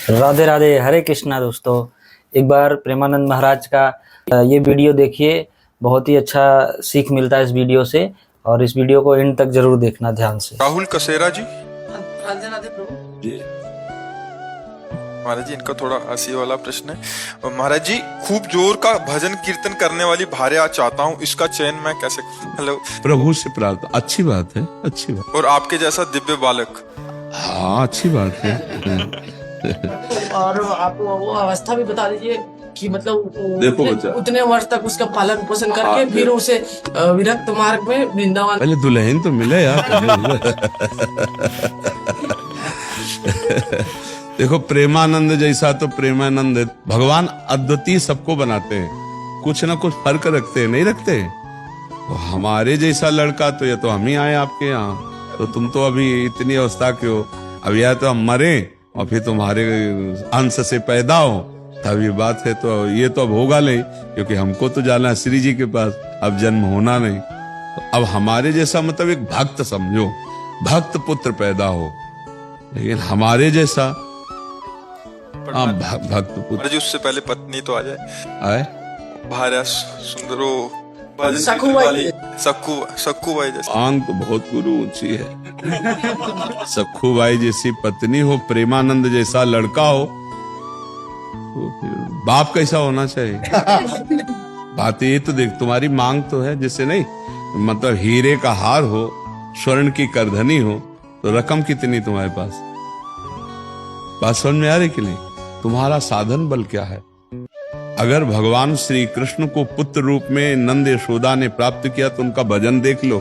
राधे राधे, हरे कृष्णा दोस्तों। एक बार प्रेमानंद महाराज का ये वीडियो देखिए, बहुत ही अच्छा सीख मिलता है इस वीडियो से। और इस वीडियो को एंड तक जरूर देखना ध्यान से। राहुल कसेरा जी, राधे राधे प्रभु जी महाराज जी, इनका थोड़ा हंसी वाला प्रश्न है। महाराज जी, खूब जोर का भजन कीर्तन करने वाली भार्या चाहता हूँ, इसका चयन मैं कैसे करूं? हेलो प्रभु से प्रार्थना, अच्छी बात है, अच्छी बात। और आपके जैसा दिव्य बालक। हाँ, अच्छी बात है। और आप वो अवस्था भी बता दीजिए कि मतलब देखो बच्चा, उतने वर्ष तक उसका पालन पोषण करके फिर उसे विरक्त मार्ग में वृंदावन। पहले दुल्हन तो मिले यार। देखो, प्रेमानंद जैसा तो प्रेमानंद है। भगवान अद्वितीय सबको बनाते हैं, कुछ ना कुछ फर्क रखते हैं, नहीं रखते? तो हमारे जैसा लड़का तो या तो हम ही आए आपके यहाँ, तो तुम तो अभी इतनी अवस्था के हो। अब या तो हम मरे और फिर तुम्हारे अंश से पैदा हो, तब ये बात है। तो ये तो अब होगा नहीं, क्योंकि हमको तो जाना है श्री जी के पास, अब जन्म होना नहीं। तो अब हमारे जैसा मतलब एक भक्त समझो, भक्त पुत्र पैदा हो। लेकिन हमारे जैसा भक्त पुत्र महाराज जी, उससे पहले पत्नी तो आ जाए। आए, भार्या सुंदरो सखू भाई। सखू भाई जैसे। आंग तो बहुत गुरु ऊंची है। सखू भाई जैसी पत्नी हो, प्रेमानंद जैसा लड़का हो, तो फिर बाप कैसा होना चाहिए? बात ये तो देख, तुम्हारी मांग तो है, जैसे नहीं मतलब हीरे का हार हो, स्वर्ण की करधनी हो, तो रकम कितनी तुम्हारे पास? बात समझ में आ रही कि नहीं? तुम्हारा साधन बल क्या है? अगर भगवान श्री कृष्ण को पुत्र रूप में नंद यशोदा ने प्राप्त किया तो उनका भजन देख लो।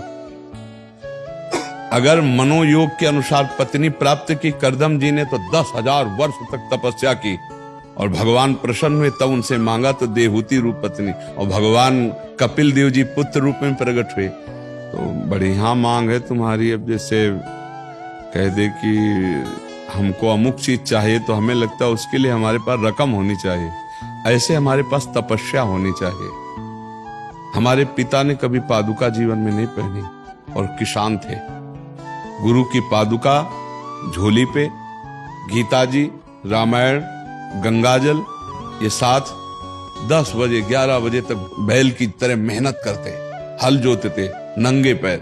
अगर मनोयोग के अनुसार पत्नी प्राप्त की करदम जी ने, तो 10,000 वर्ष तक तपस्या की और भगवान प्रसन्न हुए, तब उनसे मांगा तो देहूती रूप पत्नी, और भगवान कपिल देव जी पुत्र रूप में प्रकट हुए। तो बढ़िया मांग है तुम्हारी। अब जैसे कह दे कि हमको अमुक चीज चाहिए, तो हमें लगता है उसके लिए हमारे पास रकम होनी चाहिए। ऐसे हमारे पास तपस्या होनी चाहिए। हमारे पिता ने कभी पादुका जीवन में नहीं पहनी और किसान थे। गुरु की पादुका झोली पे, गीता जी, रामायण, गंगाजल, ये साथ 10 बजे 11 बजे तक बैल की तरह मेहनत करते, हल जोतते नंगे पैर,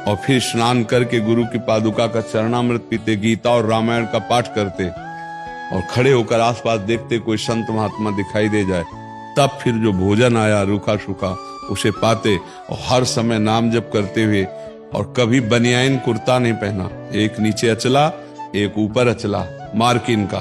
और फिर स्नान करके गुरु की पादुका का चरणामृत पीते, गीता और रामायण का पाठ करते, और खड़े होकर आसपास देखते कोई संत महात्मा दिखाई दे जाए, तब फिर जो भोजन आया रूखा सूखा उसे पाते, और हर समय नाम जप करते हुए। और कभी बनियाइन कुर्ता नहीं पहना, एक नीचे अचला एक ऊपर अचला मार्किन का।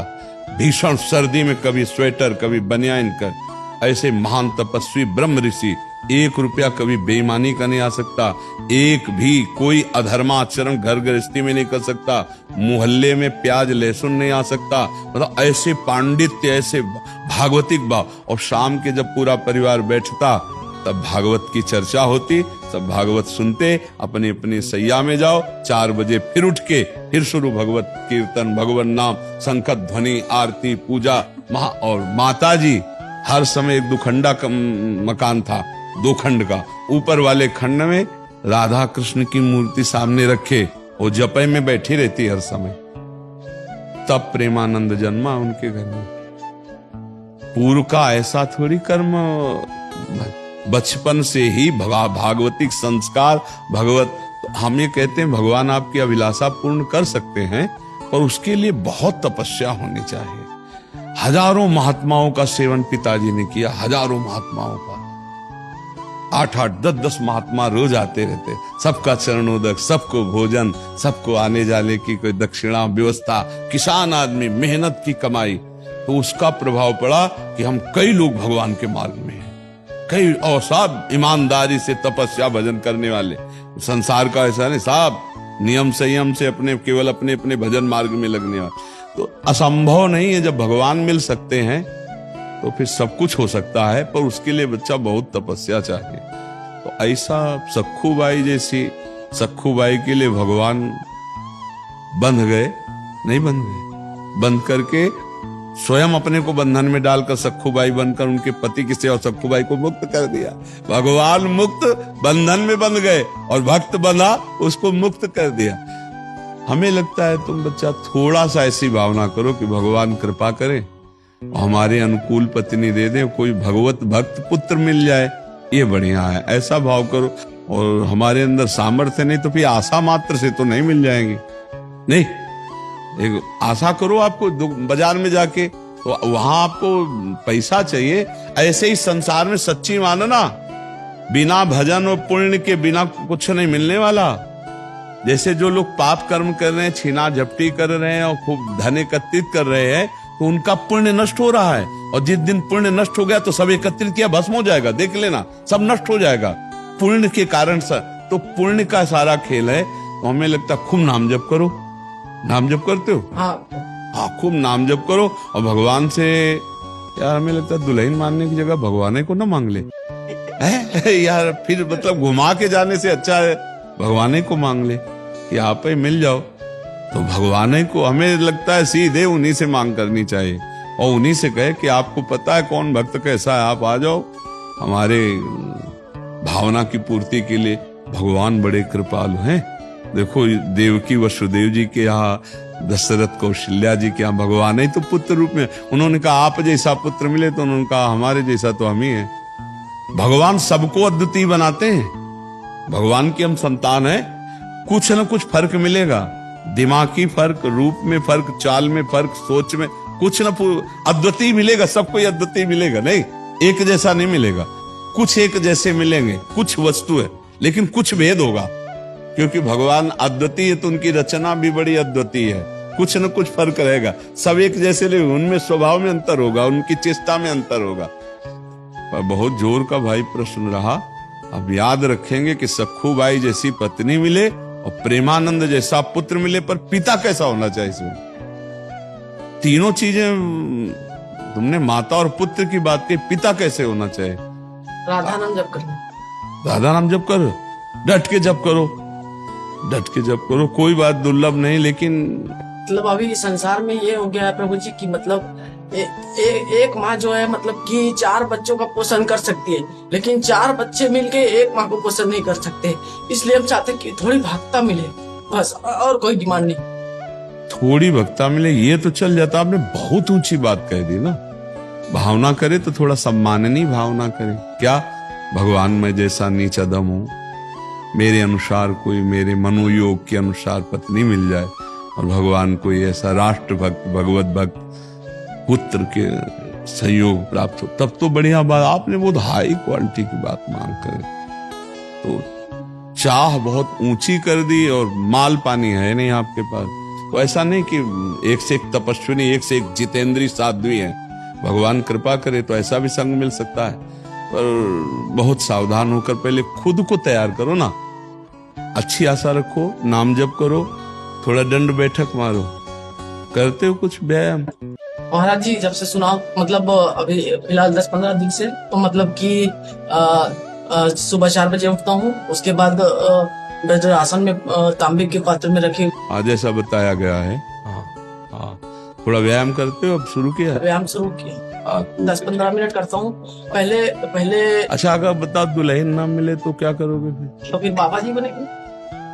भीषण सर्दी में कभी स्वेटर कभी बनियाइन कर। ऐसे महान तपस्वी ब्रह्म ऋषि, 1 रुपया कभी बेईमानी का नहीं आ सकता, एक भी कोई अधर्माचरण घर गृहस्थी में नहीं कर सकता, मोहल्ले में प्याज लहसुन नहीं आ सकता। मतलब ऐसे पांडित्य, ऐसे भागवतिक भाव। और शाम के जब पूरा परिवार बैठता, तब भागवत की चर्चा होती, सब भागवत सुनते, अपनी अपनी सैया में जाओ, 4 बजे फिर उठ के फिर शुरू भगवत कीर्तन, भगवान नाम, शंखत ध्वनि, आरती, पूजा। और माता जी हर समय एक 2 खंडा का मकान था, 2 खंड का। ऊपर वाले खंड में राधा कृष्ण की मूर्ति सामने रखे, वो जपय में बैठी रहती हर समय। तब प्रेमानंद जन्मा उनके घर में। पूर्व का ऐसा थोड़ी कर्म, बचपन से ही भागवतिक संस्कार भगवत। हम ये कहते हैं भगवान आपकी अभिलाषा पूर्ण कर सकते हैं, पर उसके लिए बहुत तपस्या होनी चाहिए। हजारों महात्माओं का सेवन पिताजी ने किया, हजारों महात्माओं का। 8-8, 10-10 महात्मा रोज आते रहते, सबका चरणोदक, सबको भोजन, सबको आने जाने की कोई दक्षिणा व्यवस्था। किसान आदमी, मेहनत की कमाई। तो उसका प्रभाव पड़ा कि हम कई लोग भगवान के मार्ग में हैं, कई, और सब ईमानदारी से तपस्या भजन करने वाले। संसार का ऐसा नहीं, साहब नियम संयम से केवल अपने अपने भजन मार्ग में लगने वाले। तो असंभव नहीं है, जब भगवान मिल सकते हैं तो फिर सब कुछ हो सकता है, पर उसके लिए बच्चा बहुत तपस्या चाहिए। तो ऐसा सखूबाई जैसी, सखूबाई के लिए भगवान बंध गए, नहीं बंध गए, बंध करके स्वयं अपने को बंधन में डालकर सखूबाई बनकर उनके पति की सेवा, सखूबाई को मुक्त कर दिया। भगवान मुक्त बंधन में बंध गए और भक्त बंधा उसको मुक्त कर दिया। हमें लगता है तुम बच्चा थोड़ा सा ऐसी भावना करो कि भगवान कृपा करे और हमारे अनुकूल पत्नी दे दे, कोई भगवत भक्त पुत्र मिल जाए, ये बढ़िया है, ऐसा भाव करो। और हमारे अंदर सामर्थ्य नहीं तो फिर आशा मात्र से तो नहीं मिल जाएंगे। नहीं, एक आशा करो, आपको बाजार में जाके तो वहां आपको पैसा चाहिए। ऐसे ही संसार में सच्ची मानना, बिना भजन और पुण्य के बिना कुछ नहीं मिलने वाला। जैसे जो लोग पाप कर्म कर रहे हैं, छीना झपटी कर रहे हैं और खूब धन एकत्रित कर रहे हैं, तो उनका पुण्य नष्ट हो रहा है। और जिस दिन पुण्य नष्ट हो गया तो सब एकत्रित किया भस्म हो जाएगा, देख लेना, सब नष्ट हो जाएगा पुण्य के कारण से। तो पुण्य का सारा खेल है। तो हमें लगता खूब नाम जप करो। नाम जप करते हो? हाँ, खूब नाम जप करो। और भगवान से यार हमें लगता है दुल्हन मांगने की जगह भगवान को ना मांग ले यार, फिर मतलब घुमा के जाने से अच्छा है भगवान को मांग ले कि आप ही मिल जाओ। तो भगवान को हमें लगता है सीधे उन्हीं से मांग करनी चाहिए और उन्हीं से कहे कि आपको पता है कौन भक्त कैसा है, आप आ जाओ हमारे भावना की पूर्ति के लिए। भगवान बड़े कृपालु हैं। देखो देवकी वसुदेव जी के यहाँ, दशरथ कौशल्या जी के यहाँ भगवान ही तो पुत्र रूप में, उन्होंने कहा आप जैसा पुत्र मिले, तो उन्होंने कहा हमारे जैसा तो हम ही है। भगवान सबको अद्वितीय बनाते हैं। भगवान की हम संतान है, कुछ न कुछ फर्क मिलेगा, दिमागी फर्क, रूप में फर्क, चाल में फर्क, सोच में कुछ न अद्वितीय मिलेगा। सबको अद्वितीय मिलेगा नहीं, एक जैसा नहीं मिलेगा। कुछ एक जैसे मिलेंगे, कुछ वस्तु है लेकिन कुछ भेद होगा, क्योंकि भगवान अद्वितीय है तो उनकी रचना भी बड़ी अद्वितीय है। कुछ न कुछ फर्क रहेगा, सब एक जैसे नहीं, उनमें स्वभाव में अंतर होगा, उनकी चेष्टा में अंतर होगा। पर बहुत जोर का भाई प्रश्न रहा। अब याद रखेंगे कि सखू बाई जैसी पत्नी मिले और प्रेमानंद जैसा पुत्र मिले, पर पिता कैसा होना चाहिए इसमें? तीनों चीजें तुमने माता और पुत्र की बात की, पिता कैसे होना चाहिए? राधा नाम जप करना। राधा नाम जप करो, डट के जप करो, डट के जप करो, कोई बात दुर्लभ नहीं। लेकिन मतलब अभी संसार में ये हो गया है प्रभु जी की मतलब एक माँ जो है मतलब कि 4 बच्चों का पोषण कर सकती है, लेकिन 4 बच्चे मिलके एक माँ को पोषण नहीं कर सकते। इसलिए हम चाहते हैं कि थोड़ी भक्ता मिले, बस, और कोई डिमांड नहीं। थोड़ी भक्ता मिले ये तो चल जाता। आपने बहुत ऊंची बात कह दी ना। भावना करे तो थोड़ा सम्माननीय भावना करे। क्या भगवान मैं जैसा नीच अदम हूं, मेरे अनुसार कोई, मेरे मनोयोग के अनुसार पत्नी मिल जाए और भगवान कोई ऐसा राष्ट्र भक्त, भगवत भक्त पुत्र के संयोग प्राप्त हो, तब तो बढ़िया बात। आपने बहुत हाई क्वालिटी की बात मांग कर तो चाह बहुत ऊंची कर दी और माल पानी है नहीं आपके पास। तो ऐसा नहीं कि एक से एक तपस्विनी, एक से एक जितेंद्रीय साध्वी है। भगवान कृपा करे तो ऐसा भी संग मिल सकता है, पर बहुत सावधान होकर पहले खुद को तैयार करो ना। अच्छी आशा रखो, नाम जप करो, थोड़ा दंड बैठक मारो। करते हो कुछ व्यायाम? महाराज जी जब से सुना मतलब अभी फिलहाल 10-15 दिन से, तो मतलब कि सुबह 4 बजे उठता हूँ, उसके बाद वज्रासन में तांबे के पात्र में रखे आज ऐसा बताया गया है। हाँ, थोड़ा व्यायाम करते हो? अब शुरू किया? व्यायाम शुरू किया, 10-15 मिनट करता हूँ। पहले अच्छा, अगर बताओ दुल्हन ना मिले तो क्या करोगे फिर? तो फिर बाबा जी बनेंगे।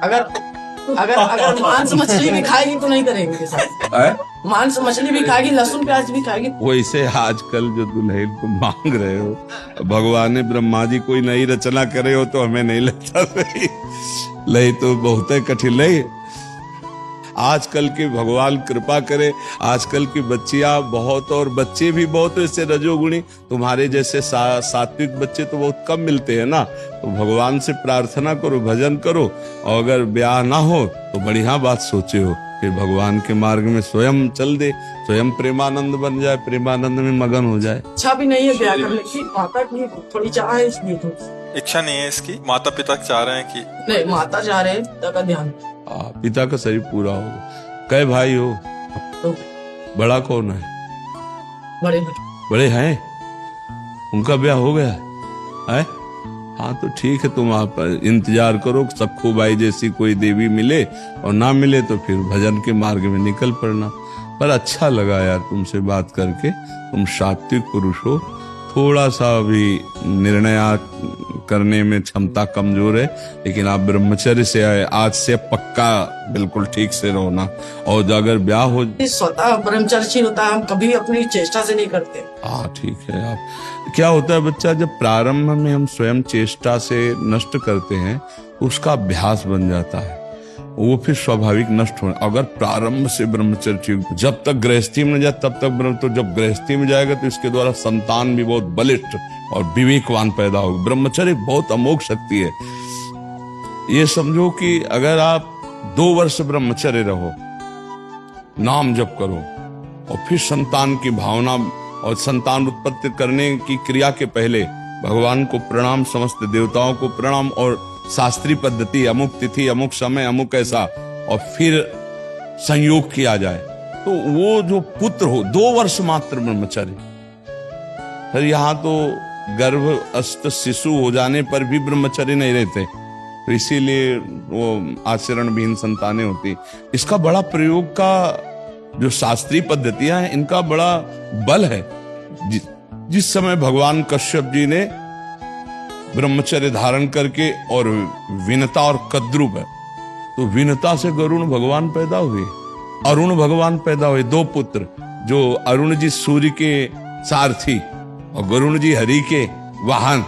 अगर मांस मछली भी खाएगी तो नहीं करेंगे साथ। मांस मछली भी खाएगी, लहसुन प्याज भी खाएगी। वैसे आजकल जो दुल्हन को मांग रहे हो, भगवान ब्रह्मा जी कोई नई रचना करे हो तो हमें नहीं लगता सही। लई तो बहुत कठिन लई। आजकल के भगवान कृपा करे, आजकल की बच्चियां बहुत और बच्चे भी बहुत ऐसे रजोगुणी, तुम्हारे जैसे सात्विक बच्चे तो बहुत कम मिलते हैं ना। तो भगवान से प्रार्थना करो, भजन करो, और अगर ब्याह ना हो तो बढ़िया बात सोचे हो, फिर भगवान के मार्ग में स्वयं चल दे, स्वयं प्रेमानंद बन जाए, प्रेमानंद में मगन हो जाए। इच्छा भी नहीं है ब्याह करने की, माता की थोड़ी चाह है, इसलिए तो इच्छा नहीं है इसकी। माता पिता चाह रहे हैं कि नहीं, माता चाह रहे हैं, पिता का ध्यान। पिता का शरीर पूरा होगा। कै भाई हो? तो बड़ा कौन है? बड़े हैं, उनका ब्याह हो गया है? हाँ तो ठीक है, तुम आप इंतजार करो, सखू बाई जैसी कोई देवी मिले, और ना मिले तो फिर भजन के मार्ग में निकल पड़ना। पर अच्छा लगा यार तुमसे बात करके, तुम सात्विक पुरुष हो, थोड़ा सा अभी निर्णय करने में क्षमता कमजोर है, लेकिन आप ब्रह्मचर्य से आज से पक्का बिल्कुल ठीक से रहो ना। और अगर ब्याह हो, स्वतः ब्रह्मचर्यशील होता है, हम कभी अपनी चेष्टा से नहीं करते। हाँ ठीक है। आप क्या होता है बच्चा, जब प्रारंभ में हम स्वयं चेष्टा से नष्ट करते हैं उसका अभ्यास बन जाता है, वो फिर स्वाभाविक नष्ट हो। अगर प्रारंभ से ब्रह्मचर्य, जब तक गृहस्थी में जाए तब तक ब्रह्म, तो जब गृहस्थी में जाएगा तो इसके द्वारा संतान भी बहुत बलिष्ठ और विवेकवान पैदा होगा। ब्रह्मचर्य बहुत अमोघ शक्ति है। ये समझो कि अगर आप 2 वर्ष ब्रह्मचर्य रहो, नाम जप करो और फिर संतान की भावना और संतान उत्पत्ति करने की क्रिया के पहले भगवान को प्रणाम, समस्त देवताओं को प्रणाम और शास्त्रीय पद्धति, अमुक तिथि, अमुक समय, अमुक ऐसा, और फिर संयोग किया जाए, तो वो जो पुत्र हो 2 वर्ष मात्र ब्रह्मचर्य। फिर यहाँ तो गर्भस्थ शिशु हो जाने पर भी ब्रह्मचर्य नहीं रहते, तो इसीलिए वो आचरण विहीन संतानें होती। इसका बड़ा प्रयोग का जो शास्त्रीय पद्धतियां हैं, इनका बड़ा बल है। जिस समय भगवान कश्यप जी ने ब्रह्मचर्य धारण करके और विनता और कद्रुप है, तो विनता से गरुण भगवान पैदा हुए, अरुण भगवान पैदा हुए, 2 पुत्र, जो अरुण जी सूर्य के सारथी और गरुण जी हरि के वाहन,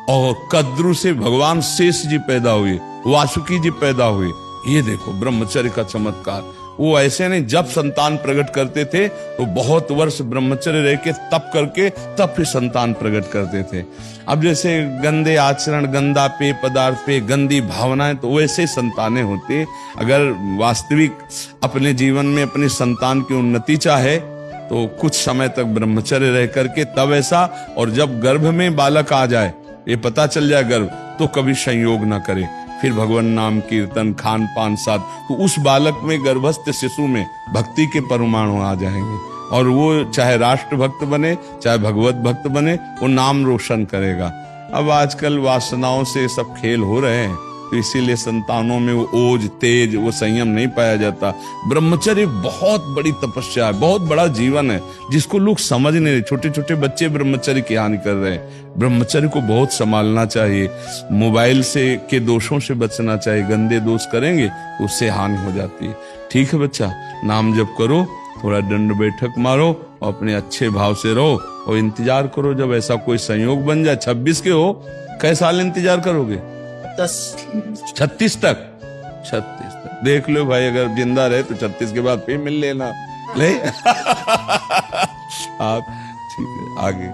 और कद्रु से भगवान शेष जी पैदा हुए, वासुकी जी पैदा हुए। ये देखो ब्रह्मचर्य का चमत्कार। वो ऐसे नहीं, जब संतान प्रकट करते थे तो बहुत वर्ष ब्रह्मचर्य रह के तप करके तब फिर संतान प्रकट करते थे। अब जैसे गंदे आचरण, गंदा पेय पदार्थ पे गंदी भावनाएं, तो वैसे संतानें होती। अगर वास्तविक अपने जीवन में अपनी संतान की उन्नति चाहे तो कुछ समय तक ब्रह्मचर्य रह करके तब ऐसा, और जब गर्भ में बालक आ जाए, ये पता चल जाए गर्भ, तो कभी संयोग ना करे, फिर भगवान नाम कीर्तन, खान पान साथ, तो उस बालक में, गर्भस्थ शिशु में भक्ति के परमाणु आ जाएंगे, और वो चाहे राष्ट्र भक्त बने, चाहे भगवत भक्त बने, वो नाम रोशन करेगा। अब आजकल वासनाओं से सब खेल हो रहे हैं, तो इसीलिए संतानों में वो ओज, तेज, वो संयम नहीं पाया जाता। ब्रह्मचर्य बहुत बड़ी तपस्या है, बहुत बड़ा जीवन है, जिसको लोग समझ नहीं रहे। छोटे छोटे बच्चे ब्रह्मचर्य की हानि कर रहे हैं। ब्रह्मचर्य को बहुत संभालना चाहिए। मोबाइल से के दोषों से बचना चाहिए, गंदे दोष करेंगे तो उससे हानि हो जाती है। ठीक है बच्चा, नाम जप करो, थोड़ा दंड बैठक मारो और अपने अच्छे भाव से रहो, और इंतजार करो जब ऐसा कोई संयोग बन जाए। 26 के हो, कई साल इंतजार करोगे? 36 तक। 36 तक देख लो भाई, अगर जिंदा रहे तो 36 के बाद फिर मिल लेना। ले आप ठीक है, आगे